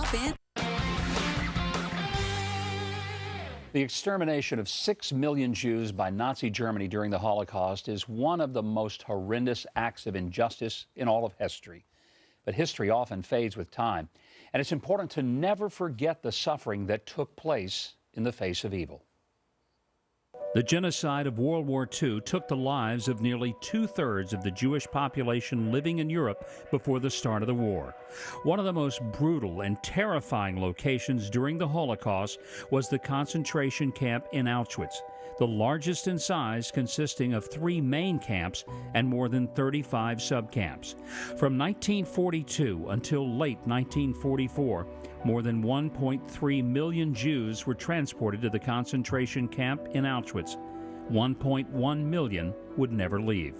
Hop in. The extermination of 6 million Jews by Nazi Germany during the Holocaust is one of the most horrendous acts of injustice in all of history. But history often fades with time, and it's important to never forget the suffering that took place in the face of evil. The genocide of World War II took the lives of nearly two-thirds of the Jewish population living in Europe before the start of the war. One of the most brutal and terrifying locations during the Holocaust was the concentration camp in Auschwitz, the largest in size, consisting of 3 main camps and more than 35 subcamps. From 1942 until late 1944, more than 1.3 million Jews were transported to the concentration camp in Auschwitz. 1.1 million would never leave.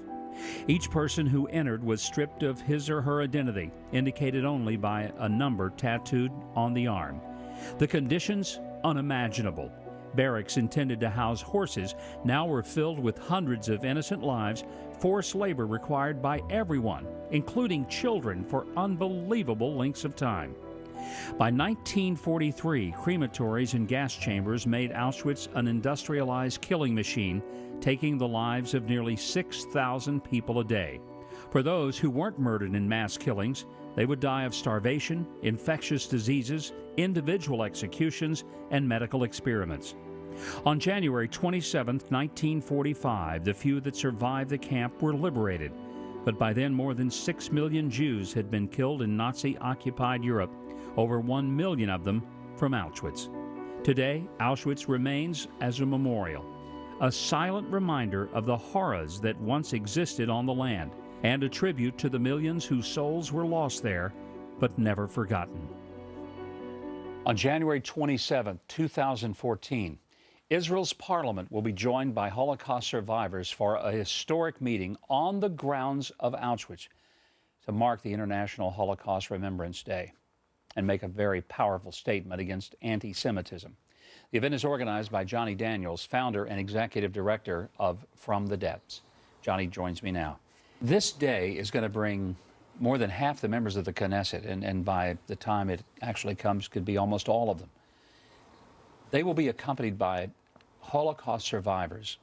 Each person who entered was stripped of his or her identity, indicated only by a number tattooed on the arm. The conditions, unimaginable. Barracks intended to house horses now were filled with hundreds of innocent lives, forced labor required by everyone, including children, for unbelievable lengths of time. By 1943, crematories and gas chambers made Auschwitz an industrialized killing machine, taking the lives of nearly 6,000 people a day. For those who weren't murdered in mass killings, they would die of starvation, infectious diseases, individual executions, and medical experiments. On January 27, 1945, the few that survived the camp were liberated. But by then, more than 6 million Jews had been killed in Nazi-occupied Europe, over 1 million of them from Auschwitz. Today, Auschwitz remains as a memorial, a silent reminder of the horrors that once existed on the land, and a tribute to the millions whose souls were lost there, but never forgotten. On January 27, 2014, Israel's parliament will be joined by Holocaust survivors for a historic meeting on the grounds of Auschwitz to mark the International Holocaust Remembrance Day and make a very powerful statement against anti-Semitism. The event is organized by Jonny Daniels, founder and executive director of From the Depths. Jonny joins me now. This day is going to bring more than half the members of the Knesset, and by the time it actually comes, could be almost all of them. They will be accompanied by Holocaust survivors,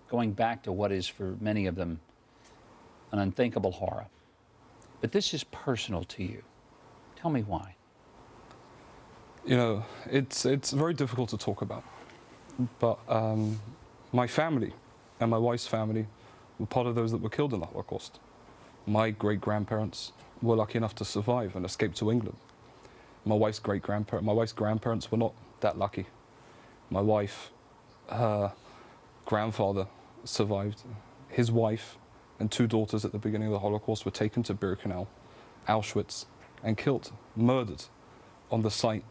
going back to what is for many of them an unthinkable horror. But this is personal to you. Tell me why. You know, it's very difficult to talk about, but my family and my wife's family were part of those that were killed in the Holocaust. My great-grandparents were lucky enough to survive and escape to England. My wife's grandparents were not that lucky. My wife, her grandfather survived. His wife and 2 daughters at the beginning of the Holocaust were taken to Birkenau, Auschwitz, and killed, murdered on the site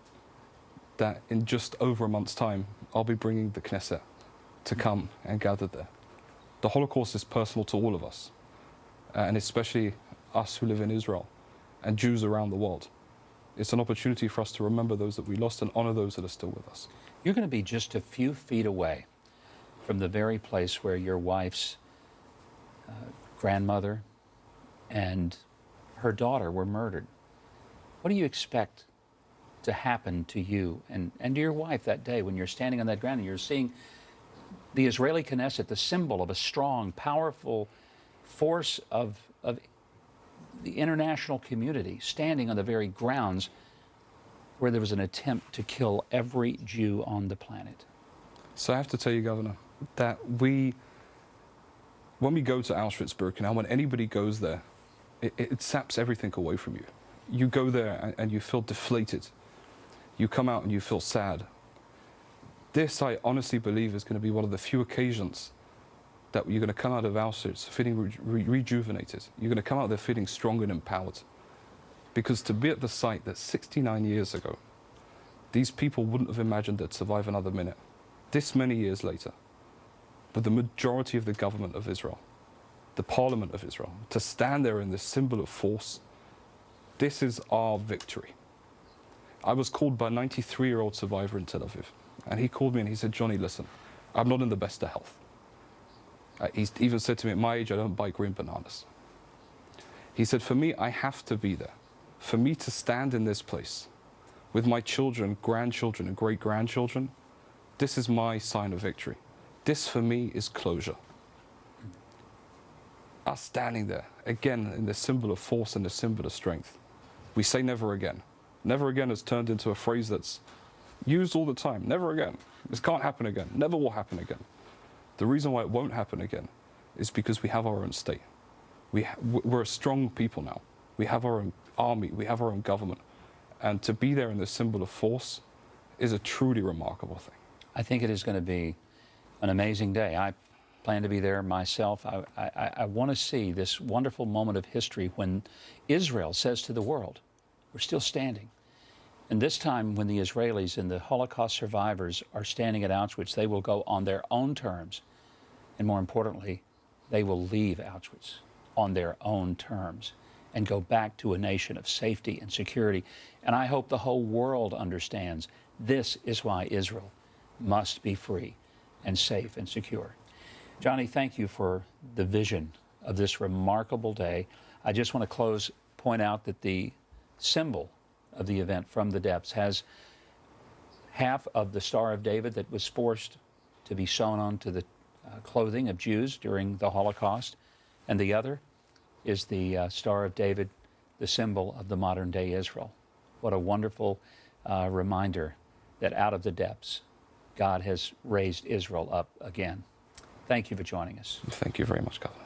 that in just over a month's time, I'll be bringing the Knesset to come and gather there. The Holocaust is personal to all of us, and especially us who live in Israel and Jews around the world. It's an opportunity for us to remember those that we lost and honor those that are still with us. You're going to be just a few feet away from the very place where your wife's grandmother and her daughter were murdered. What do you expect to happen to you and to your wife that day when you're standing on that ground and you're seeing the Israeli Knesset, the symbol of a strong, powerful force of the international community, standing on the very grounds where there was an attempt to kill every Jew on the planet? So I have to tell you, Governor, that when we go to Auschwitz-Birkenau, when anybody goes there, it saps everything away from you. You go there and you feel deflated. You come out and you feel sad. This, I honestly believe, is going to be one of the few occasions that you're going to come out of Auschwitz feeling rejuvenated. You're going to come out there feeling strong and empowered. Because to be at the site that 69 years ago, these people wouldn't have imagined they'd survive another minute. This many years later, but the majority of the government of Israel, the parliament of Israel, to stand there in this symbol of force, this is our victory. I was called by a 93-year-old survivor in Tel Aviv, and he called me and he said, "Jonny, listen, I'm not in the best of health." He even said to me, at my age, I don't buy green bananas. He said, for me, I have to be there. For me to stand in this place with my children, grandchildren, and great-grandchildren, this is my sign of victory. This, for me, is closure. Us standing there, again, in the symbol of force and the symbol of strength. We say never again. Never again has turned into a phrase that's used all the time. Never again. This can't happen again. Never will happen again. The reason why it won't happen again is because we have our own state. We're a strong people now. We have our own army. We have our own government. And to be there in the symbol of force is a truly remarkable thing. I think it is going to be an amazing day. I plan to be there myself. I want to see this wonderful moment of history when Israel says to the world, we're still standing. And this time when the Israelis and the Holocaust survivors are standing at Auschwitz, they will go on their own terms. And more importantly, they will leave Auschwitz on their own terms and go back to a nation of safety and security. And I hope the whole world understands this is why Israel must be free and safe and secure. Jonny, thank you for the vision of this remarkable day. I just want to point out that the symbol of the event from the depths has half of the Star of David that was forced to be sewn onto the clothing of Jews during the Holocaust, and the other is the Star of David, the symbol of the modern day Israel. What a wonderful reminder that out of the depths, God has raised Israel up again. Thank you for joining us. Thank you very much, Governor.